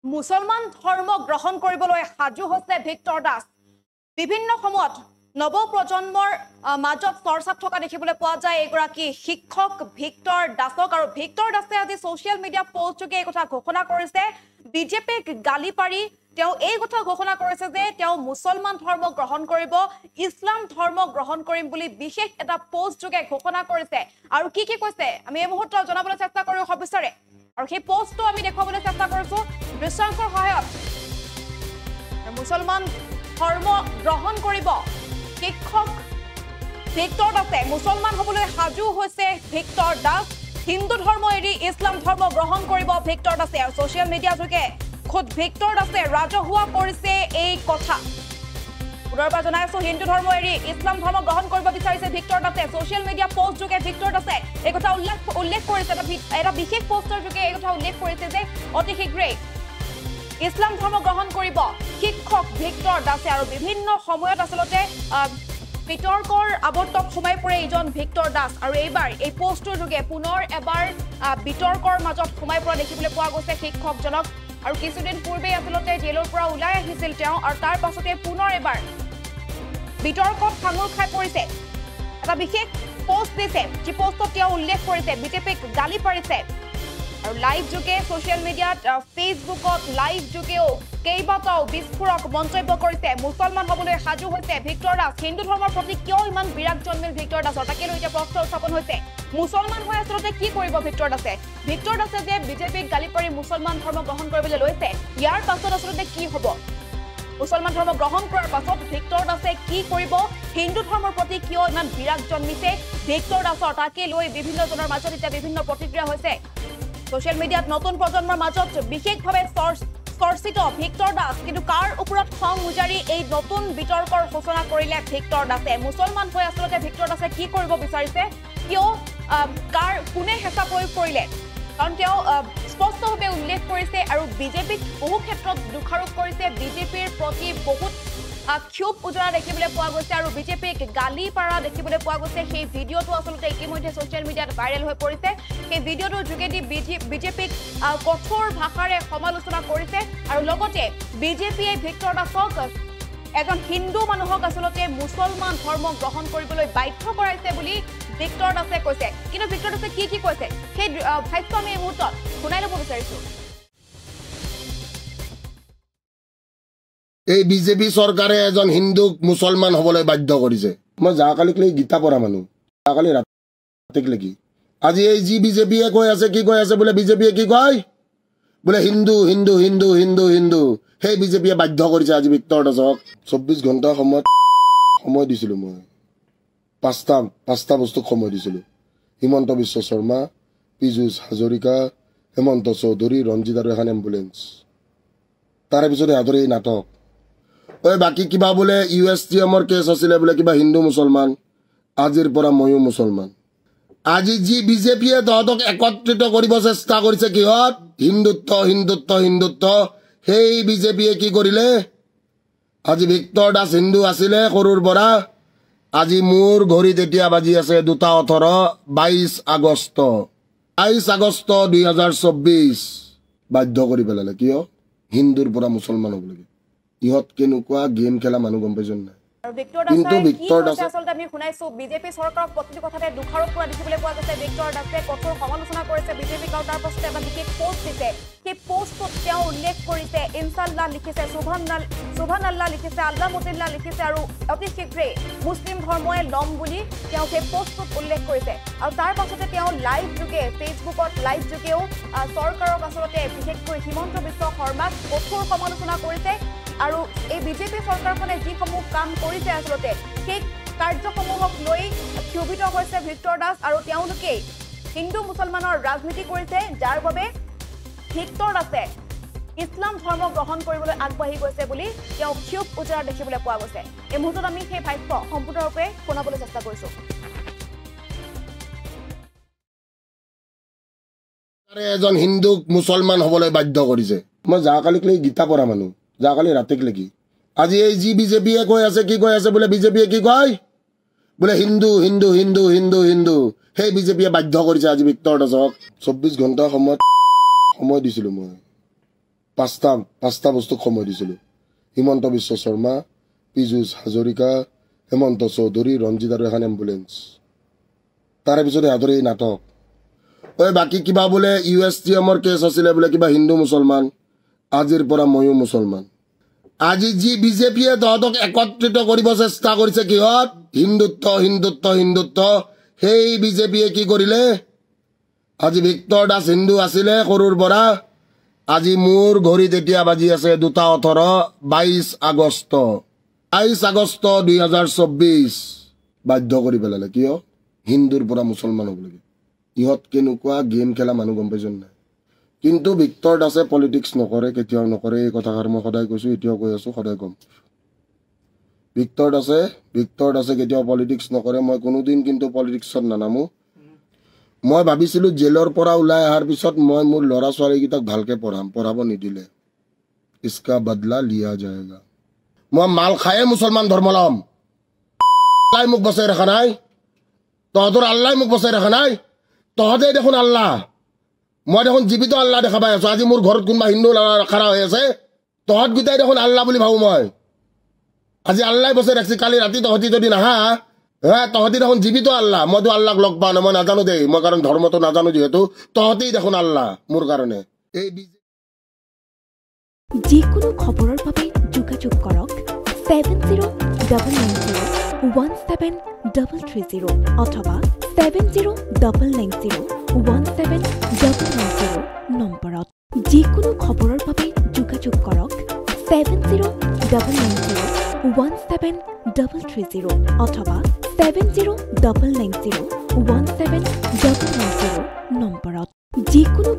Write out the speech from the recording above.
মুছলমান ধৰ্ম গ্ৰহণ কৰিবলৈ সাজু হৈছে ভিক্টৰ দাস বিভিন্ন সময়ত নৱ প্ৰজন্মৰ মাজত চৰ্চাত থকা দেখিবলৈ পোৱা যায় এগৰাকী শিক্ষক ভিক্টৰ দাসক আৰু ভিক্টৰ দাসে আজি সোশ্যাল মিডিয়া পোষ্ট যোগে এই কথা ঘোষণা কৰিছে বিজেপিক গালি পাৰি তেওঁ এই কথা ঘোষণা কৰিছে যে তেওঁ মুছলমান ধৰ্ম গ্ৰহণ কৰিব ইছলাম ধৰ্ম গ্ৰহণ কৰিম বুলি বিশেষ এটা পোষ্ট যোগে ঘোষণা কৰিছে আৰু কি কৈছে আমি এই মুহূৰ্তত জনাবলৈ চেষ্টা কৰো সবিস্তাৰে আৰু সেই পোষ্টটো আমি দেখাবলৈ চেষ্টা কৰিছো দৃশ্যাংকৰ সহায়ত মুছলমান ধৰ্ম গ্ৰহণ কৰিব শিক্ষক ভিক্টৰ দাসে মুছলমান হ'বলৈ সাজু হৈছে ভিক্টৰ দাস হিন্দু ধৰ্ম এৰি ইছলাম ধৰ্ম গ্ৰহণ কৰিব ভিক্টৰ দাসে আৰু সোশ্যাল মিডিয়া যোগে খুদ ভিক্টৰ দাসে ৰাজহুৱা কৰিছে এই কথা পুনৰবাৰ জনাইছো হিন্দু ধৰ্ম এৰি ইছলাম ধৰ্ম গ্ৰহণ কৰিব বিচাৰিছে ভিক্টৰ দাসে সোশ্যাল মিডিয়া পোষ্ট যোগে ভিক্টৰ দাসে এই কথা উল্লেখ কৰিছে এটা বিশেষ পোষ্টৰ যোগে এই কথা উল্লেখ কৰিছে যে অতি শীঘ্ৰেই ইছলাম ধৰ্ম গ্ৰহণ কৰিব শিক্ষক ভিক্টৰ দাসে আৰু বিভিন্ন সময়ত আসলতে বিতৰ্কৰ আৱৰ্তত সোমাই পৰে এইজন ভিক্টৰ দাস আৰু এইবাৰ এই পোষ্টৰ যোগে পুনৰ এবাৰ বিতৰ্কৰ মাজত সোমাই পৰা দেখিবলৈ পোৱা গৈছে শিক্ষকজনক আৰু কিছুদিন পূৰ্বে আসলতে জেলৰ পৰা ওলাই আহিছিল তেওঁ আৰু তাৰ পাছতে পুনৰ এবাৰ বিতৰ্কত সাঙুৰ খাই পৰিছে এটা বিশেষ পোষ্ট দিছে যি পোষ্টত তেওঁ উল্লেখ কৰিছে বিজেপিক গালি পাৰিছে আৰু লাইভ যোগে সোশ্যাল মিডিয়াত ফেসবুকত লাইভ যোগেও কেইবাটাও বিস্ফোৰক মন্তব্য কৰিছে মুছলমান হ'বলৈ সাজু হৈছে ভিক্টৰ দাস হিন্দু ধৰ্মৰ প্ৰতি কিয় ইমান বিৰাগ জন্মিল ভিক্টৰ দাসৰ তাকে লৈ এতিয়া প্ৰশ্ন উত্থাপন হৈছে মুছলমান হৈ আচলতে কি কৰিব ভিক্টৰ দাসে যে বিজেপিক গালি পাৰি মুছলমান ধৰ্ম গ্ৰহণ কৰিবলৈ লৈছে ইয়াৰ পাছত আচলতে কি হ'ব মুছলমান ধৰ্ম গ্ৰহণ কৰাৰ পাছত ভিক্টৰ দাসে কি কৰিব হিন্দু ধৰ্মৰ প্ৰতি কিয় ইমান বিৰাগ জন্মিছে ভিক্টৰ দাসৰ তাকে লৈ বিভিন্ন জনৰ মাজত এতিয়া বিভিন্ন প্ৰতিক্ৰিয়া হৈছে সোশ্যাল মিডিয়াত নতুন প্ৰজন্মৰ মাজত বিশেষভাৱে চৰ্চিত ভিক্টৰ দাস কিন্তু কাৰ ওপৰত খং উজাৰি এই নতুন বিতৰ্কৰ সূচনা কৰিলে ভিক্টৰ দাসে মুছলমান হৈ আচলতে ভিক্টৰ দাসে কি কৰিব বিচাৰিছে কিয় কাৰ কোনে হেঁচা প্ৰয়োগ কৰিলে কাৰণ তেওঁ স্পষ্টভাৱে উল্লেখ কৰিছে আৰু বিজেপিক বহু ক্ষেত্ৰত দোষাৰোপ কৰিছে বিজেপিৰ প্ৰতি বহুত ক্ষোভ উজৰা দেখিবলৈ পোৱা গৈছে আৰু বিজেপিক গালি পাৰা দেখিবলৈ পোৱা গৈছে সেই ভিডিঅ'টো আচলতে ইতিমধ্যে সোশ্যাল মিডিয়াত ভাইৰেল হৈ পৰিছে সেই ভিডিঅ'টোৰ যোগেদি বিজেপিক কঠোৰ ভাষাৰে সমালোচনা কৰিছে আৰু লগতে বিজেপিয়ে ভিক্টৰ দাসক এজন হিন্দু মানুহক আচলতে মুছলমান ধৰ্ম গ্ৰহণ কৰিবলৈ বাধ্য কৰাইছে বুলি ভিক্টৰ দাসে কৈছে কিন্তু ভিক্টৰ দাসে কি কৈছে সেই ভাষ্য আমি এই মুহূৰ্তত শুনাই ল'ব বিচাৰিছো এই বিজেপি চৰকাৰে এজন হিন্দুক মুছলমান হ'বলৈ বাধ্য কৰিছে মই যাকালিক লৈ গীতা পঢ়া মানুহ যাকালি ৰাতিক লাগি আজি এই যি বিজেপিয়ে কৈ আছে কি কৈ আছে বোলে বিজেপিয়ে কি কয় বোলে হিন্দু হিন্দু হিন্দু হিন্দু হিন্দু সেই বিজেপিয়ে বাধ্য কৰিছে আজি ভিক্টৰ দাসক 24 ঘণ্টা সময় দিছিলোঁ মই পাঁচটা বস্তুক সময় দিছিলোঁ হিমন্ত বিশ্ব শৰ্মা পীযুষ হাজৰিকা হেমন্ত চৌধুৰী ৰঞ্জিত আৰু এখন এম্বুলেন্স তাৰে পিছতে হাতৰে এই নাটক বাকি কিবা বোলে USTMৰ কেছ আছিলে বোলে কিবা হিন্দু মুছলমান আজিৰ পৰা ময়ো মুছলমান আজি যি বিজেপিয়ে তহঁতক একত্ৰিত কৰিব চেষ্টা কৰিছে কিহত হিন্দুত্ব হিন্দুত্ব হিন্দুত্ব সেই বিজেপিয়ে কি কৰিলে আজি ভিক্টৰ দাস হিন্দু আছিলে সৰুৰ পৰা আজি মোৰ ঘড়ীত এতিয়া বাজি আছে 2:18 22 আগষ্ট 2024 বাধ্য কৰি পেলালে কিয় হিন্দুৰ পৰা মুছলমান হ'ব লাগে ইহত কেনেকুৱা গেম খেলা মানুহ গম পাইছন নাই কিন্তু ভিক্টৰ দাসে আচলতে আমি শুনাইছো বিজেপি চৰকাৰক প্ৰতিটো কথাতে দোষাৰোপ কৰা দেখিবলৈ পোৱা গৈছে ভিক্টৰ দাসে কঠোৰ সমালোচনা কৰিছে বিজেপিক আৰু তাৰ পাছতে এটা বিশেষ পোষ্ট দিছে সেই পোষ্টত তেওঁ উল্লেখ কৰিছে ইনশাআল্লাহ লিখিছে সুবহানাল্লাহ লিখিছে আল্লাহমুতিল্লাহ লিখিছে আৰু অতি শীঘ্ৰেই মুছলিম ধৰ্মই ল'ম বুলি তেওঁ সেই পোষ্টত উল্লেখ কৰিছে আৰু তাৰ পাছতে তেওঁ লাইভ যোগে ফেচবুকত লাইভ যোগেও চৰকাৰক আচলতে বিশেষকৈ হিমন্ত বিশ্ব শৰ্মাক কঠোৰ সমালোচনা কৰিছে আৰু এই বিজেপি চৰকাৰখনে যিসমূহ কাম কৰিছে আচলতে সেই কাৰ্যসমূহক লৈ ক্ষোভিত হৈছে ভিক্টৰ দাস আৰু তেওঁলোকে হিন্দু মুছলমানৰ ৰাজনীতি কৰিছে যাৰ বাবে ভিক্টৰ দাসে ইছলাম ধৰ্ম গ্ৰহণ কৰিবলৈ আগবাঢ়ি গৈছে বুলি তেওঁ ক্ষোভ উজৰা দেখিবলৈ পোৱা গৈছে এই মুহূৰ্তত আমি সেই ভাষ্য সম্পূৰ্ণৰূপে শুনাবলৈ চেষ্টা কৰিছো এজন হিন্দুক মুছলমান হ'বলৈ বাধ্য কৰিছে মই যাকালিক লৈ গীতা পঢ়া মানুহ যাকালি ৰাতিক লাগি আজি এই যি বিজেপিয়ে কৈ আছে কি কৈ আছে বোলে বিজেপিয়ে কি কয় বোলে হিন্দু হিন্দু হিন্দু হিন্দু হিন্দু সেই বিজেপিয়ে বাধ্য কৰিছে আজি ভিক্টৰ দাসক 24 ঘণ্টা সময় দিছিলোঁ মই পাঁচটা বস্তু সময় দিছিলোঁ। হিমন্ত বিশ্ব শৰ্মা, পীযুষ হাজৰিকা, হেমন্ত চৌধুৰী, ৰঞ্জিত আৰু এখন এম্বুলেঞ্চ। তাৰে পিছত ইহঁতৰ এই নাটক। বাকী কিবা বোলে USTMৰ কেছ আছিলে বোলে, কিবা হিন্দু মুছলমান। আজিৰ পৰা ময়ো মুছলমান। আজি যি বিজেপিয়ে তহঁতক একত্ৰিত কৰিব চেষ্টা কৰিছে কিহত? হিন্দুত্ব। সেই বিজেপিয়ে কি কৰিলে? আজি ভিক্টৰ দাস হিন্দু আছিলে সৰুৰ পৰা। আজি মোৰ ঘড়ীত এতিয়া বাজি আছে 2:18, 22 আগষ্ট 2024। বাধ্য কৰি পেলালে। কিয়? হিন্দুৰ পৰা মুছলমান হ'ব লাগে। ইহঁত কেনেকুৱা গেম খেলা মানুহ গম পাইছ নাই? কিন্তু ভিক্টৰ দাসে পলিটিক্স নকৰে, কেতিয়াও নকৰে। এই কথাষাৰ মই সদায় কৈছোঁ, এতিয়াও কৈ আছোঁ, সদায় ক'ম। ভিক্টৰ দাসে কেতিয়াও পলিটিক্স নকৰে। মই কোনোদিন কিন্তু পলিটিক্সত নানামো। মই ভাবিছিলোঁ জেলৰ পৰা ওলাই অহাৰ পিছত মই মোৰ ল'ৰা ছোৱালীকেইটাক ভালকৈ পঢ়াব নিদিলে। ইছকা বদলা লিয়া যায়গা। মই মাল খায়ে মুছলমান ধৰ্ম ল'ম। আল্লাই মোক বচাই ৰখা নাই? তহঁতৰ আল্লাই মোক বচাই ৰখা নাই? তহঁতে দেখোন আল্লাহ। মই দেখোন জীৱিত আল্লাহ দেখা পাই আছোঁ। আজি মোৰ ঘৰত কোনোবা হিন্দু খাৰা হৈ আছে, তহঁত গোটাই দেখোন আল্লাহ বুলি ভাবোঁ মই। আজি আল্লাই বচাই ৰাখছি। কালি ৰাতি তহঁতি যদি নাহা, তহঁতি দেখোন জীৱিত আল্লাহ। মইতো আল্লাহক লগ পোৱা নাই, মই নাজানো দেই। মই কাৰণ ধৰ্মটো নাজানো যিহেতু। তহঁতেই দেখোন আল্লাহ মোৰ কাৰণে। যিকোনো খবৰৰ বাবে যোগাযোগ কৰক 7099017330 অথবা 7099017390 নম্বৰত। যিকোনো খবৰৰ বাবে যোগাযোগ কৰক 7099017330 অথবা 7099017390 নম্বৰত। যিকোনো